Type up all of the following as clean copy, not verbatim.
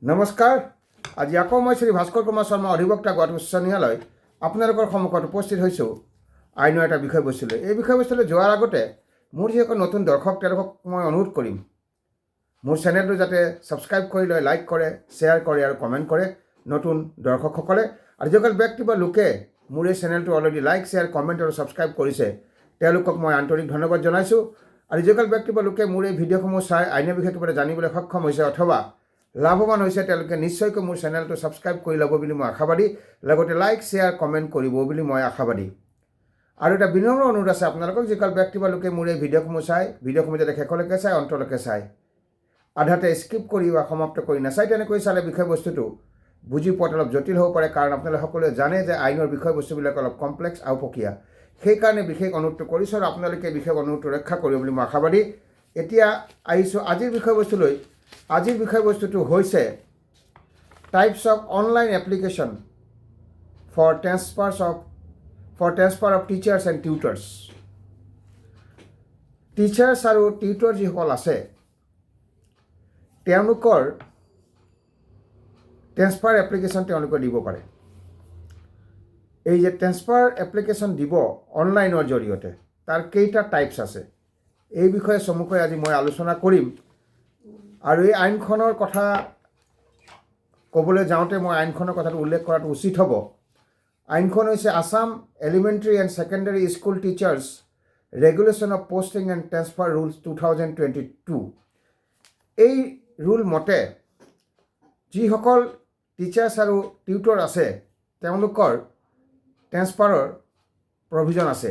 নমস্কাৰ। আজি আকৌ মই শ্ৰী ভাস্কৰ কুমাৰ শৰ্মা অধিবক্তা গুৱাহাটী উচ্চ ন্যায়ালয় আপোনালোকৰ সন্মুখত উপস্থিত হৈছোঁ আইনৰ এটা বিষয়বস্তুলৈ। এই বিষয়বস্তুলৈ যোৱাৰ আগতে মোৰ যিসকল নতুন দৰ্শক তেওঁলোকক মই অনুৰোধ কৰিম মোৰ চেনেলটো যাতে ছাবস্ক্ৰাইব কৰি লয়, লাইক কৰে, শ্বেয়াৰ কৰে আৰু কমেণ্ট কৰে নতুন দৰ্শকসকলে। আৰু যিসকল ব্যক্তি বা লোকে মোৰ এই চেনেলটো অলৰেডি লাইক, শ্বেয়াৰ, কমেণ্ট আৰু ছাবস্ক্ৰাইব কৰিছে তেওঁলোকক মই আন্তৰিক ধন্যবাদ জনাইছোঁ। আৰু যিসকল ব্যক্তি বা লোকে মোৰ এই ভিডিঅ'সমূহ চাই আইনৰ বিষয়ে কিবা জানিবলৈ সক্ষম হৈছে অথবা লাভৱান হৈছে তেওঁলোকে নিশ্চয়কৈ মোৰ চেনেলটো ছাবস্ক্ৰাইব কৰি ল'ব বুলি মই আশাবাদী, লগতে লাইক, শ্বেয়াৰ, কমেণ্ট কৰিব বুলি মই আশাবাদী। আৰু এটা বিনম্ৰ অনুৰোধ আছে আপোনালোকক, যিসকল ব্যক্তি বা লোকে মোৰ এই ভিডিঅ'সমূহ চাই ভিডিঅ'সমূহ যাতে শেষলৈকে চাই, অন্তলৈকে চাই, আধাতে স্কিপ কৰি বা সমাপ্ত কৰি নাচাই। তেনেকৈ চালে বিষয়বস্তুটো বুজি পোৱাত অলপ জটিল হ'ব পাৰে, কাৰণ আপোনালোকে সকলোৱে জানে যে আইনৰ বিষয়বস্তুবিলাক অলপ কমপ্লেক্স আৰু প্ৰক্ৰিয়া। সেইকাৰণে বিশেষ অনুৰোধটো কৰিছোঁ আৰু আপোনালোকে বিশেষ অনুৰোধটো ৰক্ষা কৰিব বুলি মই আশাবাদী। এতিয়া আহিছোঁ আজিৰ বিষয়বস্তুলৈ। আজিৰ বিষয়বস্তুটো হৈছে types of online application for transfer of teachers and tutors. Teachers আৰু টিউটৰ যিসকল আছে তেওঁলোকৰ ট্ৰেন্সফাৰ এপ্লিকেশ্যন তেওঁলোকে দিব পাৰে। এই যে ট্ৰেন্সফাৰ এপ্লিকেশ্যন দিব অনলাইনৰ জৰিয়তে তাৰ কেইটা টাইপছ আছে এই বিষয়ে চমুকৈ আজি মই আলোচনা কৰিম। আৰু এই আইনখনৰ কথা ক'বলৈ যাওঁতে মই আইনখনৰ কথাটো উল্লেখ কৰাটো উচিত হ'ব। আইনখন হৈছে Assam elementary and secondary school teachers regulation of posting and transfer rules 2022। এই ৰুল মতে যিসকল টিচাৰ্ছ আৰু টিউটৰ আছে তেওঁলোকৰ ট্ৰেন্সফাৰৰ প্ৰভিজন আছে,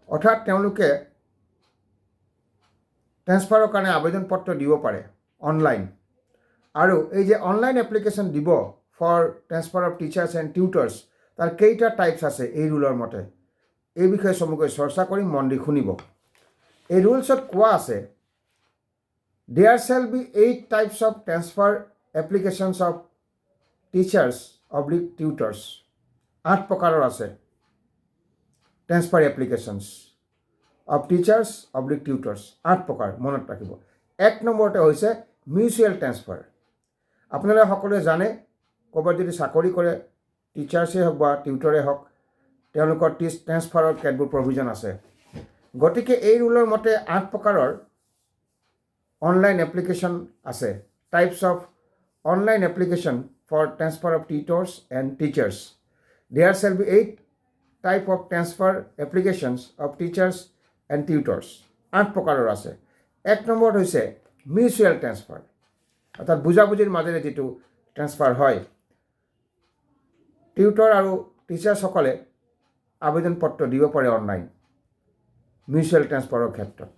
অৰ্থাৎ তেওঁলোকে ট্ৰেন্সফাৰৰ কাৰণে আবেদন পত্ৰ দিব পাৰে অনলাইন। আৰু এই যে অনলাইন এপ্লিকেশ্যন দিব for transfer of teachers and tutors তাৰ কেইটা টাইপছ আছে এই ৰুলৰ মতে এই বিষয়ে চমুকৈ চৰ্চা কৰিম, মন দি শুনিব। এই ৰুলছত কোৱা আছে there shall be 8 types of transfer applications of teachers oblique tutors. 8 প্ৰকাৰৰ আছে transfer applications of teachers oblique tutors. 8 প্ৰকাৰ মনত ৰাখিব। 1 নম্বৰতে হৈছে মিউচুৱেল ট্ৰেন্সফাৰ। আপোনালোকে সকলোৱে জানে ক'ৰবাত যদি চাকৰি কৰে টিচাৰ্ছেই হওক বা টিউটৰে হওক তেওঁলোকৰ ট্ৰেন্সফাৰৰ কেতবোৰ প্ৰভিজন আছে। গতিকে এই ৰুলৰ মতে 8 প্ৰকাৰৰ অনলাইন এপ্লিকেশ্যন আছে। Types of online application for transfer of tutors and teachers. There shall be 8 type of transfer applications of teachers and tutors. 8 প্ৰকাৰৰ আছে। 1 নম্বৰত হৈছে মিউচুৱেল ট্ৰেন্সফাৰ, অৰ্থাৎ বুজাবুজিৰ মাজেৰে যিটো ট্ৰেন্সফাৰ হয়। টিউটৰ আৰু টিচাৰ্ছসকলে আবেদন পত্ৰ দিব পাৰে অনলাইন মিউচুৱেল ট্ৰেন্সফাৰৰ ক্ষেত্ৰত।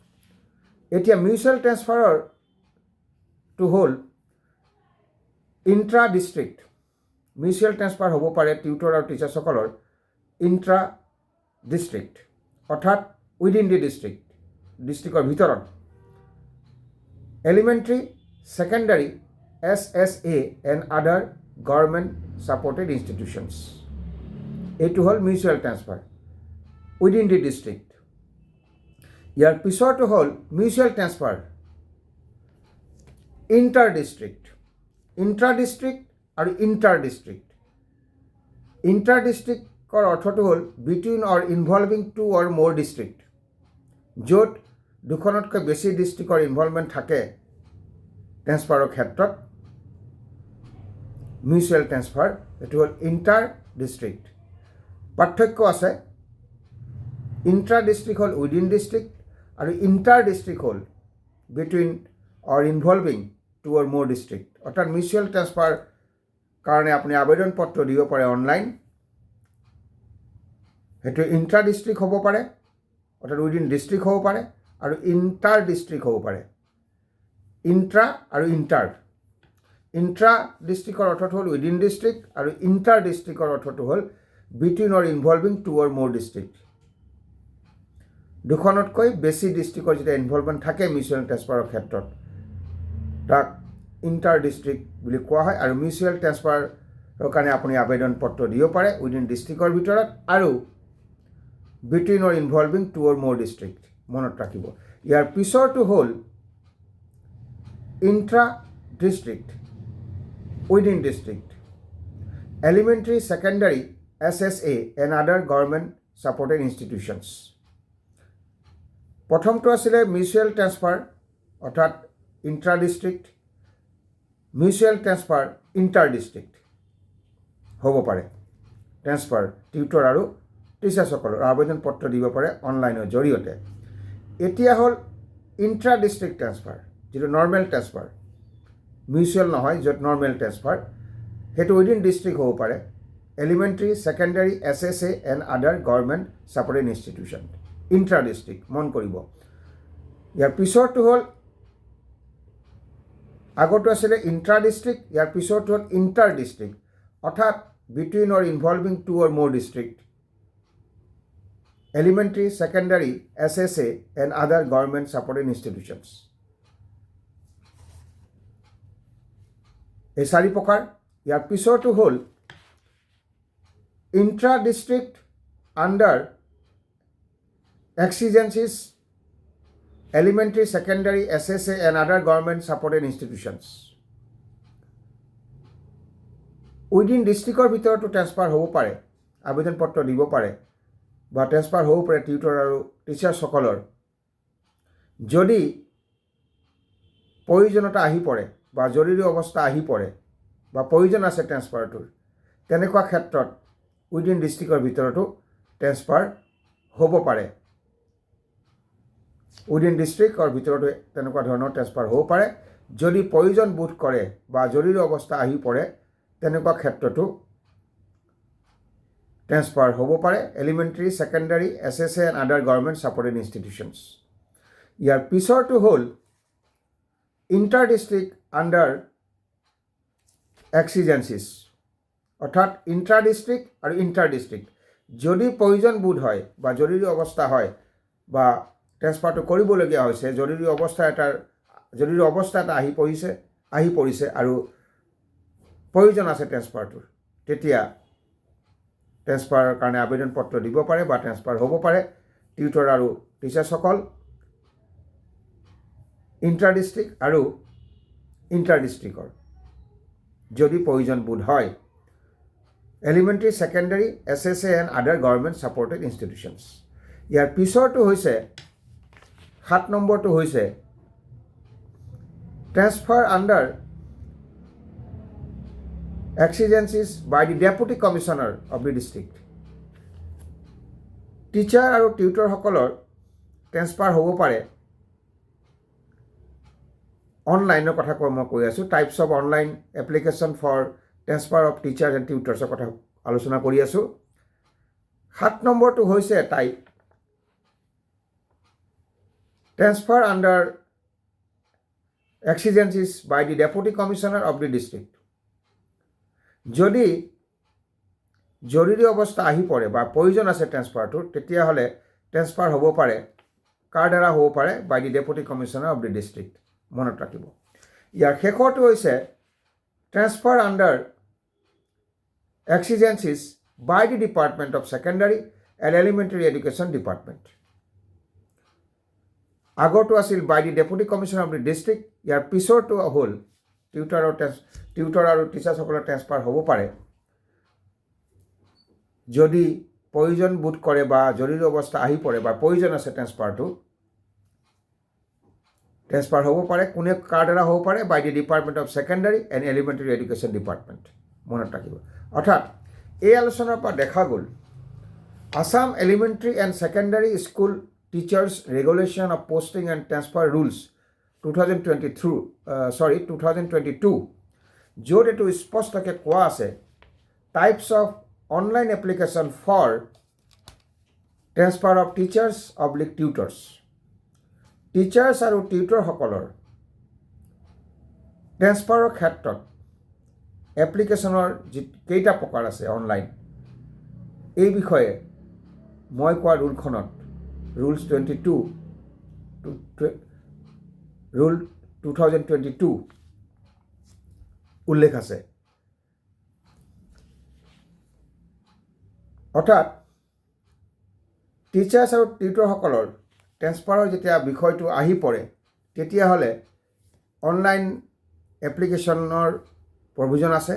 এতিয়া মিউচুৱেল ট্ৰেন্সফাৰৰটো হ'ল ইণ্ট্ৰা ডিষ্ট্ৰিক্ট। মিউচুৱেল ট্ৰেন্সফাৰ হ'ব পাৰে টিউটৰ আৰু টিচাৰ্ছসকলৰ ইণ্ট্ৰা ডিষ্ট্ৰিক্ট, অৰ্থাৎ উইদিন দি ডিষ্ট্ৰিক্টৰ ভিতৰত। Elementary, secondary, SSA and other government supported institutions. এইটো হ'ল mutual transfer within the district. ইয়াৰ পিছৰটো হ'ল mutual transfer inter district. Intra district আৰু ইণ্টাৰ ডিষ্ট্ৰিক্ট। ইণ্টাৰ ডিষ্ট্ৰিক্টৰ অৰ্থটো হ'ল বিটুইন অৰ ইনভলভিং 2 অৰ মোৰ ডিষ্ট্ৰিক্ট, য'ত দুখনতকৈ বেছি ডিষ্ট্ৰিক্টৰ ইনভলভমেণ্ট থাকে ট্ৰেন্সফাৰৰ ক্ষেত্ৰত। মিউচুৱেল ট্ৰেন্সফাৰ এইটো হ'ল ইণ্টাৰ ডিষ্ট্ৰিক্ট। পাৰ্থক্য আছে। ইণ্ট্ৰা ডিষ্ট্ৰিক্ট হ'ল উইদিন ডিষ্ট্ৰিক্ট আৰু ইণ্টাৰ ডিষ্ট্ৰিক্ট হ'ল বিটুইন অৰ ইনভলভিং 2 অৰ মোৰ ডিষ্ট্ৰিক্ট। অৰ্থাৎ মিউচুৱেল ট্ৰেন্সফাৰ কাৰণে আপুনি আবেদন পত্ৰ দিব পাৰে অনলাইন। সেইটো ইণ্ট্ৰা ডিষ্ট্ৰিক্ট হ'ব পাৰে, অৰ্থাৎ উইদিন ডিষ্ট্ৰিক্ট হ'ব পাৰে, আৰু ইণ্টাৰ ডিষ্ট্ৰিক্ট হ'ব পাৰে। ইণ্ট্ৰা আৰু ইণ্টাৰ। ইণ্ট্ৰা ডিষ্ট্ৰিক্টৰ অৰ্থটো হ'ল উইদিন ডিষ্ট্ৰিক্ট আৰু ইণ্টাৰ ডিষ্ট্ৰিক্টৰ অৰ্থটো হ'ল বিটুইন অৰ ইনভলভিং 2 অৰ মোৰ ডিষ্ট্ৰিক্ট। দুখনতকৈ বেছি ডিষ্ট্ৰিক্টৰ যেতিয়া ইনভলভমেণ্ট থাকে মিউচুৱেল ট্ৰেন্সফাৰৰ ক্ষেত্ৰত তাক ইণ্টাৰ ডিষ্ট্ৰিক্ট বুলি কোৱা হয়। আৰু মিউচুৱেল ট্ৰেন্সফাৰৰ কাৰণে আপুনি আবেদন পত্ৰ দিব পাৰে উইদিন ডিষ্ট্ৰিক্টৰ ভিতৰত আৰু বিটুইন অৰ ইনভলভিং 2 অৰ মোৰ ডিষ্ট্ৰিক্ট। মনত ৰাখিব। ইয়াৰ পিছৰটো হ'ল intra district within district, elementary, secondary, SSA and other government supported institutions. প্ৰথমটো আছিলে মিউচুৱেল ট্ৰেন্সফাৰ অৰ্থাৎ intra district, mutual transfer inter district হ'ব পাৰে। ট্ৰেন্সফাৰ টিউটৰ আৰু টিচাৰ্ছসকলৰ আবেদন পত্ৰ দিব পাৰে অনলাইনৰ জৰিয়তে। এতিয়া হ'ল ইণ্ট্ৰা ডিষ্ট্ৰিক্ট ট্ৰেন্সফাৰ, যিটো নৰ্মেল ট্ৰেন্সফাৰ, মিউচুৱেল নহয়, য'ত নৰ্মেল ট্ৰেন্সফাৰ, সেইটো উইদিন ডিষ্ট্ৰিক্ট হ'ব পাৰে। Elementary, secondary, SSA and other government supported institution, intra district মন কৰিব। ইয়াৰ পিছৰটো হ'ল, আগৰটো আছিলে ইণ্ট্ৰা ডিষ্ট্ৰিক্ট, ইয়াৰ পিছৰটো হ'ল ইণ্টাৰ ডিষ্ট্ৰিক্ট অৰ্থাৎ between or involving 2 or more district, elementary, secondary, SSA and other government supported institutions. এই 4 প্ৰকাৰ। ইয়াৰ পিছৰটো হ'ল intra district under exigencies, elementary, secondary, SSA and other government supported institutions. Within ডিষ্ট্ৰিক্টৰ ভিতৰতো ট্ৰেন্সফাৰ হ'ব পাৰে, আবেদন পত্ৰ দিব পাৰে বা ট্ৰেন্সফাৰ হ'ব পাৰে টিউটৰ আৰু টিচাৰ্ছসকলৰ, যদি প্ৰয়োজনীয়তা আহি পৰে বা জৰুৰী অৱস্থা আহি পৰে বা প্ৰয়োজন আছে ট্ৰেন্সফাৰটোৰ, তেনেকুৱা ক্ষেত্ৰত উইদিন ডিষ্ট্ৰিক্টৰ ভিতৰতো ট্ৰেন্সফাৰ হ'ব পাৰে। উইদিন ডিষ্ট্ৰিক্টৰ ভিতৰতো তেনেকুৱা ধৰণৰ ট্ৰেন্সফাৰ হ'ব পাৰে। যদি প্ৰয়োজন বোধ কৰে বা জৰুৰী অৱস্থা আহি পৰে, তেনেকুৱা ক্ষেত্ৰতো ট্ৰেন্সফাৰ হ'ব পাৰে। Elementary, secondary, SSA and other government supported institutions. ইয়াৰ পিছৰটো হ'ল ইণ্টাৰ ডিষ্ট্ৰিক্ট আণ্ডাৰ এক্সিজেঞ্চিছ অৰ্থাৎ ইণ্ট্ৰা ডিষ্ট্ৰিক্ট আৰু ইণ্টাৰ ডিষ্ট্ৰিক্ট। যদি প্ৰয়োজন বোধ হয় বা জৰুৰী অৱস্থা হয় বা ট্ৰেন্সফাৰটো কৰিবলগীয়া হৈছে, জৰুৰী অৱস্থা এটা আহি পৰিছে আৰু প্ৰয়োজন আছে ট্ৰেন্সফাৰটোৰ, তেতিয়া ট্ৰেন্সফাৰৰ কাৰণে আবেদন পত্ৰ দিব পাৰে বা ট্ৰেন্সফাৰ হ'ব পাৰে টিউটৰ আৰু টিচাৰ্ছসকল ইণ্টাৰ ডিষ্ট্ৰিক্ট আৰু ইণ্টাৰ ডিষ্ট্ৰিক্টৰ যদি প্ৰয়োজন বোধ হয়। Elementary, secondary, SSA and other government supported institutions. ইয়াৰ পিছৰটো হৈছে 7 নম্বৰটো হৈছে transfer under exigencies by the Deputy Commissioner of the district. Teacher আৰু টিউটৰসকলৰ ট্ৰেন্সফাৰ হ'ব পাৰে অনলাইনৰ কথা মই কৈ আছোঁ। Types of online application for transfer of teachers and টিউটাৰ্ছৰ কথা আলোচনা কৰি আছোঁ। 7 নম্বৰটো হৈছে type transfer under exigencies by the Deputy Commissioner of the district. যদি জৰুৰী অৱস্থা আহি পৰে বা প্ৰয়োজন আছে ট্ৰেন্সফাৰটোৰ, তেতিয়াহ'লে ট্ৰেন্সফাৰ হ'ব পাৰে, কাৰ দ্বাৰা হ'ব পাৰে, by the deputy commissioner of the district. মনত ৰাখিব। ইয়াৰ শেষৰটো হৈছে transfer under exigencies by the department of secondary and elementary education department. আগৰটো আছিল by the deputy commissioner of the district. ইয়াৰ পিছৰটো হ'ল টিউটৰ আৰু টিচাৰ্ছসকলৰ ট্ৰেন্সফাৰ হ'ব পাৰে যদি প্ৰয়োজন বোধ কৰে বা জৰুৰী অৱস্থা আহি পৰে বা প্ৰয়োজন আছে ট্ৰেন্সফাৰটো, ট্ৰেন্সফাৰ হ'ব পাৰে। কোনে কাৰ দ্বাৰা হ'ব পাৰে, by the department of secondary and elementary education department. মনত ৰাখিব। অৰ্থাৎ এই আলোচনাৰ পৰা দেখা গ'ল Assam elementary and secondary school teachers regulation of posting and transfer rules 2022, য'ত এইটো স্পষ্টকৈ কোৱা আছে types of online application for transfer of teachers oblique tutors. Teachers আৰু টিউটৰসকলৰ ট্ৰেন্সফাৰৰ ক্ষেত্ৰত এপ্লিকেশ্যনৰ কেইটা প্ৰকাৰ আছে অনলাইন, এই বিষয়ে মই কোৱা ৰুলখনত ৰুলছ 2022 উল্লেখ আছে। অৰ্থাৎ টিচাৰ্ছ আৰু টিউটৰসকলৰ ট্ৰেন্সফাৰৰ যেতিয়া বিষয়টো আহি পৰে, তেতিয়াহ'লে অনলাইন এপ্লিকেশ্যনৰ প্ৰভিজন আছে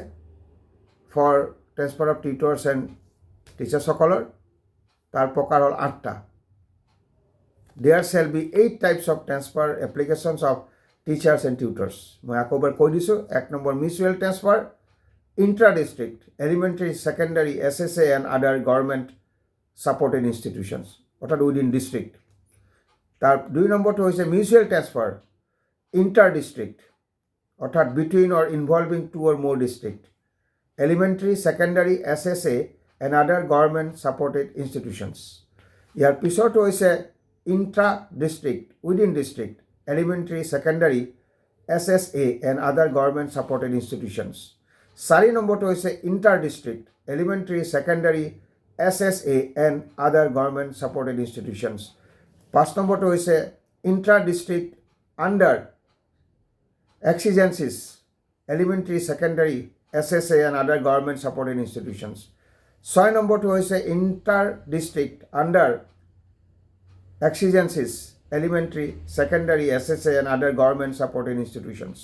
for transfer of tutors and টিচাৰ্ছসকলৰ। তাৰ প্ৰকাৰ হ'ল 8টা। There shall be 8 types of transfer applications of teachers and tutors. মই আকৌ এবাৰ কৈ দিছোঁ। 1 number mutual transfer, intra district, elementary, secondary, SSA and other government supported institutions, অৰ্থাৎ উইদিন ডিষ্ট্ৰিক্ট। তাৰ 2 নম্বৰটো হৈছে মিউচুৱেল ট্ৰেন্সফাৰ, ইণ্টাৰ-ডিষ্ট্ৰিক্ট, অৰ্থাৎ between or involving 2 or more district, elementary, secondary, SSA and other government supported institutions। ইয়াৰ পিছৰটো হৈছে intra-district, within district, elementary, secondary, SSA and other government supported institutions। 4 নম্বৰটো হৈছে inter-district, elementary, secondary, SSA and other government supported institutions। 5 নম্বৰটো হৈছে intra-district under exigencies, elementary, secondary, SSA and other government supported institutions। 6 নম্বৰটো হৈছে inter-district under exigencies, elementary, secondary, SSA and other government supported institutions।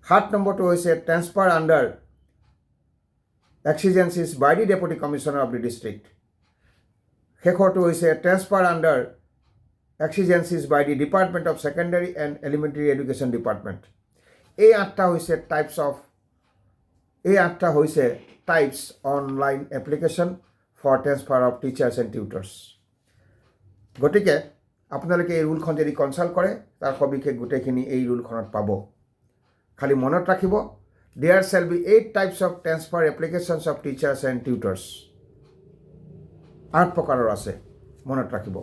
7 নম্বৰটো হৈছে transfer under exigencies by the Deputy Commissioner of the district। শেষৰটো হৈছে transfer under exigencies by the Department of Secondary and Elementary Education Department। এই 8টা হৈছে types online application for transfer of teachers and tutors. গতিকে আপোনালোকে এই ৰুলখন যদি consult কৰে তাৰ সবিশেষ গোটেইখিনি এই ৰুলখনত পাব। খালি মনত ৰাখিব, there shall be 8 types of transfer applications of teachers and tutors. 8 প্ৰকাৰৰ আছে, মনত ৰাখিব।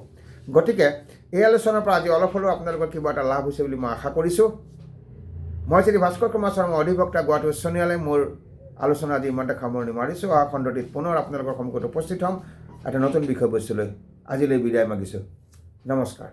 গতিকে এই আলোচনাৰ পৰা আজি অলপ হ'লেও আপোনালোকৰ কিবা এটা লাভ হৈছে বুলি মই আশা কৰিছোঁ। মই শ্ৰী ভাস্কৰ কুমাৰ শৰ্মা, অধিবক্তা, গুৱাহাটী উচ্চ ন্যায়ালয়। মোৰ আলোচনা আজি ইমানতে সামৰণি মাৰিছোঁ। অহা খণ্ডটিত পুনৰ আপোনালোকৰ সন্মুখত উপস্থিত হ'ম এটা নতুন বিষয়বস্তু লৈ। আজিলৈ বিদায় মাগিছোঁ। নমস্কাৰ।